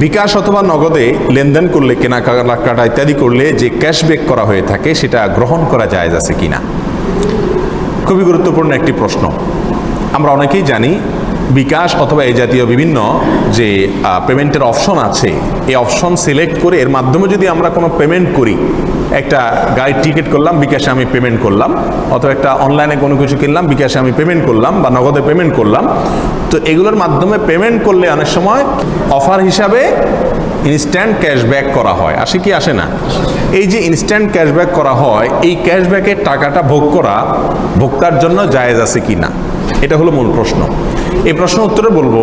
বিকাশ অথবা নগদে লেনদেন করলে, কেনাকাটা ইত্যাদি করলে যে ক্যাশব্যাক করা হয়ে থাকে সেটা গ্রহণ করা জায়েজ আছে কিনা, খুবই গুরুত্বপূর্ণ একটি প্রশ্ন। আমরা অনেকেই জানি বিকাশ অথবা এই জাতীয় বিভিন্ন যে পেমেন্টের অপশন আছে, এই অপশন সিলেক্ট করে এর মাধ্যমে যদি আমরা কোনো পেমেন্ট করি, একটা গাড়ির টিকিট করলাম বিকাশে আমি পেমেন্ট করলাম, অথবা একটা অনলাইনে কোনো কিছু কিনলাম বিকাশে আমি পেমেন্ট করলাম, বা নগদে পেমেন্ট করলাম, তো এগুলোর মাধ্যমে পেমেন্ট করলে অনেক সময় অফার হিসাবে ইনস্ট্যান্ট ক্যাশব্যাক করা হয়, আসে কি আসে না? এই যে ইনস্ট্যান্ট ক্যাশব্যাক করা হয়, এই ক্যাশব্যাকের টাকাটা ভোগ করা ভোক্তার জন্য জায়েজ আছে কি না, এটা হলো মূল প্রশ্ন। এই প্রশ্ন উত্তরে বলবো,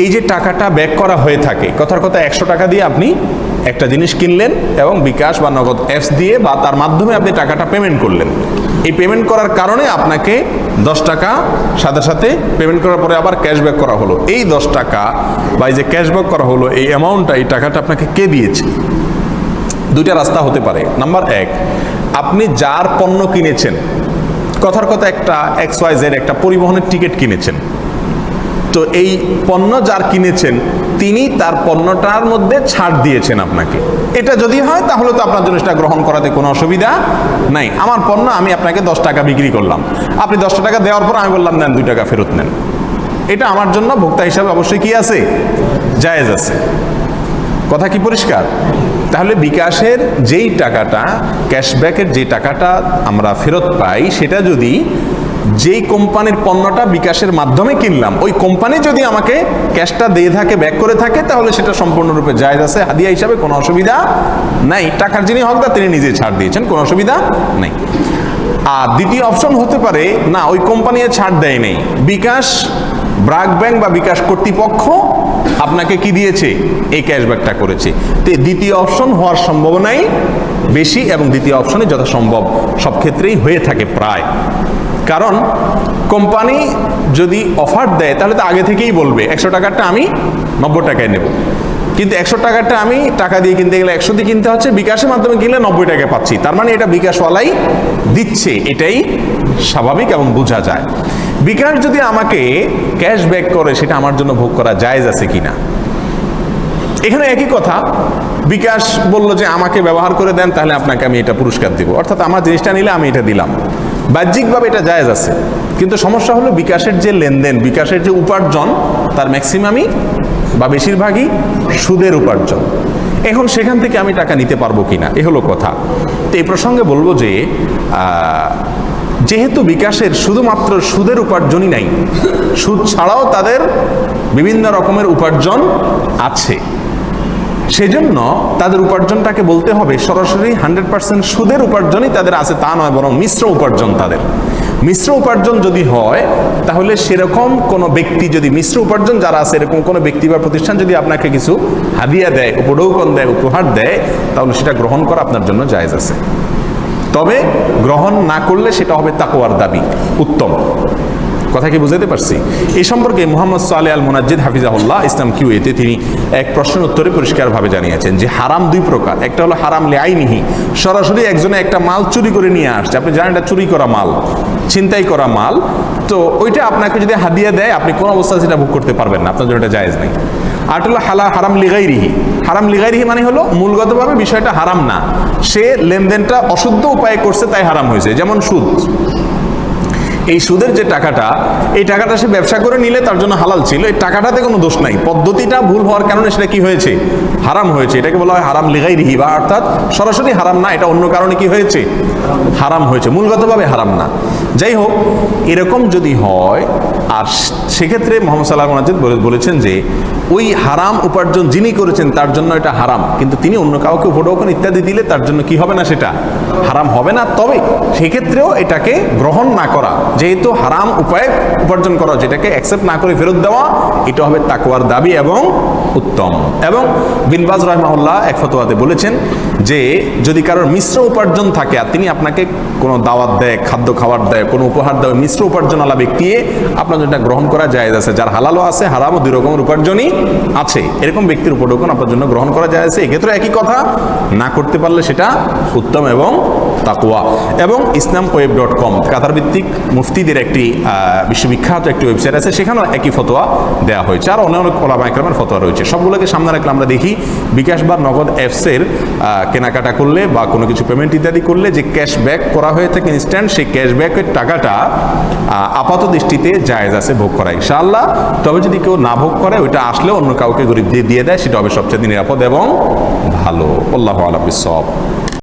এই যে টাকাটা ব্যাক করা হয়ে থাকে, কথার কথা 100 টাকা দিয়ে আপনি একটা জিনিস কিনলেন এবং বিকাশ বা নগদ অ্যাপস দিয়ে বা তার মাধ্যমে আপনি টাকাটা পেমেন্ট করলেন। এই পেমেন্ট করার কারণে আপনাকে 10 টাকা সাথে সাথে পেমেন্ট করার পরে আবার ক্যাশব্যাক করা হলো। এই 10 টাকা বা এই যে ক্যাশব্যাক করা হলো, এই অ্যামাউন্টটা, এই টাকাটা আপনাকে কে দিয়েছে? দুইটা রাস্তা হতে পারে। নাম্বার 1, আপনি যার পণ্য কিনেছেন, কথার কথা একটা XYZ একটা পরিবহনের টিকিট কিনেছেন, তো এই পণ্য যার কিনেছেন তিনি তার পণ্যটার মধ্যে ছাড় দিয়েছেন আপনাকে। এটা যদি হয় তাহলে তো আপনার জন্য সেটা গ্রহণ করাতে কোনো অসুবিধা নাই। আমার পণ্য আমি আপনাকে 10 টাকা বিক্রি করলাম, আপনি 10 টাকা দেওয়ার পর আমি বললাম নেন 2 টাকা ফেরত নেন, এটা আমার জন্য ভোক্তা হিসাবে অবশ্যই কি আছে? জায়েজ আছে। কথা কি পরিষ্কার? তাহলে বিকাশের যেই টাকাটা, ক্যাশব্যাকের যে টাকাটা আমরা ফেরত পাই, সেটা যদি যেই কোম্পানির পণ্যটা বিকাশের মাধ্যমে কিনলাম ওই কোম্পানি যদি আমাকে ক্যাশটা দিয়ে থাকে, ব্যাক করে থাকে, তাহলে সেটা সম্পূর্ণরূপে জায়েজ আছে, হাদিয়া হিসাবে কোনো অসুবিধা নাই। টাকার যিনি হকদার তিনি নিজে ছাড় দিয়েছেন, কোনো অসুবিধা নেই। আর দ্বিতীয় অপশন হতে পারে, না ওই কোম্পানি ছাড় দেয় নেই, বিকাশ ব্র্যাক ব্যাংক বা বিকাশ কর্তৃপক্ষ আপনাকে কি দিয়েছে? এই ক্যাশব্যাকটা করেছে। তো দ্বিতীয় অপশন হওয়ার সম্ভাবনাই বেশি, এবং দ্বিতীয় অপশনে যথাসম্ভব সব ক্ষেত্রেই হয়ে থাকে প্রায়। কারণ কোম্পানি যদি অফার দেয় তাহলে তো আগে থেকেই বলবে 100 টাকারটা আমি 90 টাকায় নেব, কিন্তু 100 টাকারটা আমি টাকা দিয়ে কিনতে গেলে 100 দিয়ে কিনতে হচ্ছে, বিকাশের মাধ্যমে কিনলে 90 টাকায় পাচ্ছি, তার মানে এটা বিকাশওয়ালাই দিচ্ছে, এটাই স্বাভাবিক এবং বোঝা যায়। বিকাশ যদি আমাকে ক্যাশব্যাক করে সেটা আমার জন্য ভোগ করা জায়েজ আছে কিনা, এখানে একই কথা। বিকাশ বলল যে আমাকে ব্যবহার করে দেন, তাহলে আপনাকে আমি এটা পুরস্কার দিব, অর্থাৎ আমার জিনিসটা নিলে আমি এটা দিলাম, বাহ্যিকভাবে এটা জায়েজ আছে। কিন্তু সমস্যা হলো বিকাশের যে লেনদেন, বিকাশের যে উপার্জন, তার ম্যাক্সিমামই বা বেশিরভাগই সুদের উপার্জন। এখন সেখান থেকে আমি টাকা নিতে পারবো কিনা, এ হলো কথা। তো এই প্রসঙ্গে বলবো যে যেহেতু বিকাশের শুধুমাত্র সুদের উপার্জনই নাই, সুদ ছাড়াও তাদের বিভিন্ন রকমের উপার্জন আছে, সেজন্য তাদের উপার্জনটাকে বলতে হবে সরাসরি 100% সুদের উপার্জনই তাদের আছে তা নয়, বরং মিশ্র উপার্জন তাদের। মিশ্র উপার্জন যদি হয়, তাহলে সেরকম কোনো ব্যক্তি যদি মিশ্র উপার্জন যারা আছে এরকম কোনো ব্যক্তি বা প্রতিষ্ঠান যদি আপনাকে কিছু হাদিয়া দেয়, উপঢৌকন দেয়, উপহার দেয়, তাহলে সেটা গ্রহণ করা আপনার জন্য জায়েজ আছে। তবে গ্রহণ না করলে সেটা হবে তাকওয়ার দাবি, উত্তম। কথা কি বুঝাতে পারছি? এই সম্পর্কে মুহাম্মদ সালেহ আল মুনাজ্জিদ হাফিজাহুল্লাহ ইসলাম কিউএতে তিনি এক প্রশ্নের উত্তরে পরিষ্কারভাবে জানিয়েছেন যে হারাম দুই প্রকার। একটা হলো হারাম লিআইনিহি, সরাসরি একজনে একটা মাল চুরি করে নিয়ে আসছে, আপনি জানেন এটা চুরি করা মাল, ছিনতাই করা মাল, তো ওইটা আপনাকে যদি হাদিয়া দেয় আপনি কোন অবস্থায় সেটা ভোগ করতে পারবেন না, আপনার জন্য এটা জায়েজ নেই। আর হলো হারাম লিগাইরিহি। হারাম লিগাইরিহি মানে হলো মূলগতভাবে বিষয়টা হারাম না, সে লেনদেনটা অশুদ্ধ উপায়ে করছে তাই হারাম হয়েছে। যেমন সুদ, এই সুদের যে টাকাটা, এই টাকাটা সে ব্যবসা করে নিলে তার জন্য হালাল ছিল, এই টাকাটাতে কোনো দোষ নাই, পদ্ধতিটা ভুল হওয়ার কারণে সেটা কি হয়েছে? হারাম হয়েছে। এটাকে বলা হয় হারাম লিগাইরিহি, বা অর্থাৎ সরাসরি হারাম না, এটা অন্য কারণে কি হয়েছে? হারাম হয়েছে, মূলগতভাবে হারাম না। যাই হোক, এরকম যদি হয়, আর সেক্ষেত্রে মুহাম্মদ সাল্লাল্লাহু আলাইহি ওয়াসাল্লাম বলেছেন যে ওই হারাম উপার্জন যিনি করেছেন তার জন্য এটা হারাম, কিন্তু তিনি অন্য কাউকে উপঢৌকন ইত্যাদি দিলে তার জন্য কি হবে না? সেটা হারাম হবে না। তবে সেক্ষেত্রেও এটাকে গ্রহণ না করা, যেহেতু হারাম উপায়ে উপার্জন করা, যেটাকে অ্যাকসেপ্ট না করে ফেরত দেওয়া, এটা হবে তাকওয়ার দাবি এবং উত্তম। এবং বিন বাজ রাহিমাহুল্লাহ এক ফতোয়াতে বলেছেন যে যদি কারোর মিশ্র উপার্জন থাকে আর তিনি আপনাকে কোনো দাওয়াত দেয়, খাদ্য খাবার দেয়, কোনো উপহার দেয়, মিশ্র উপার্জনওয়ালা ব্যক্তি, আপনার জন্য গ্রহণ করা জায়েজ আছে। যার হালালও আছে, হারামও, দুই রকমের উপার্জনই আছে, এরকম ব্যক্তির উপঢৌকন আপনার জন্য গ্রহণ করা জায়েজ আছে। এক্ষেত্রে একই কথা, না করতে পারলে সেটা উত্তম এবং তাকওয়া। এবং islamweb.com কাতার ভিত্তিক মুফতিদের একটি বিশ্ববিখ্যাত একটি ওয়েবসাইট আছে, সেখানেও একই ফতোয়া দেওয়া হয়েছে, আর অনেক অনেক ওলামা ইকরামের ফতোয়া রয়েছে। সবগুলোকে সামনে রাখলে আমরা দেখি বিকাশ বা নগদ অ্যাপসের কেনাকাটা করলে বা কোনো কিছু পেমেন্ট ইত্যাদি করলে যে ক্যাশব্যাক করা হয়ে থাকে ইনস্ট্যান্ট, সেই ক্যাশব্যাকের টাকাটা আপাত দৃষ্টিতে জায়েজ আছে ভোগ করা ইনশাআল্লাহ। তবে যদি কেউ না ভোগ করে, ওইটা আসলে অন্য কাউকে গরিব দিয়ে দেয়, সেটা হবে সবচেয়ে নিরাপদ এবং ভালো। আল্লাহু আ'লাম বিস-সাওয়াব।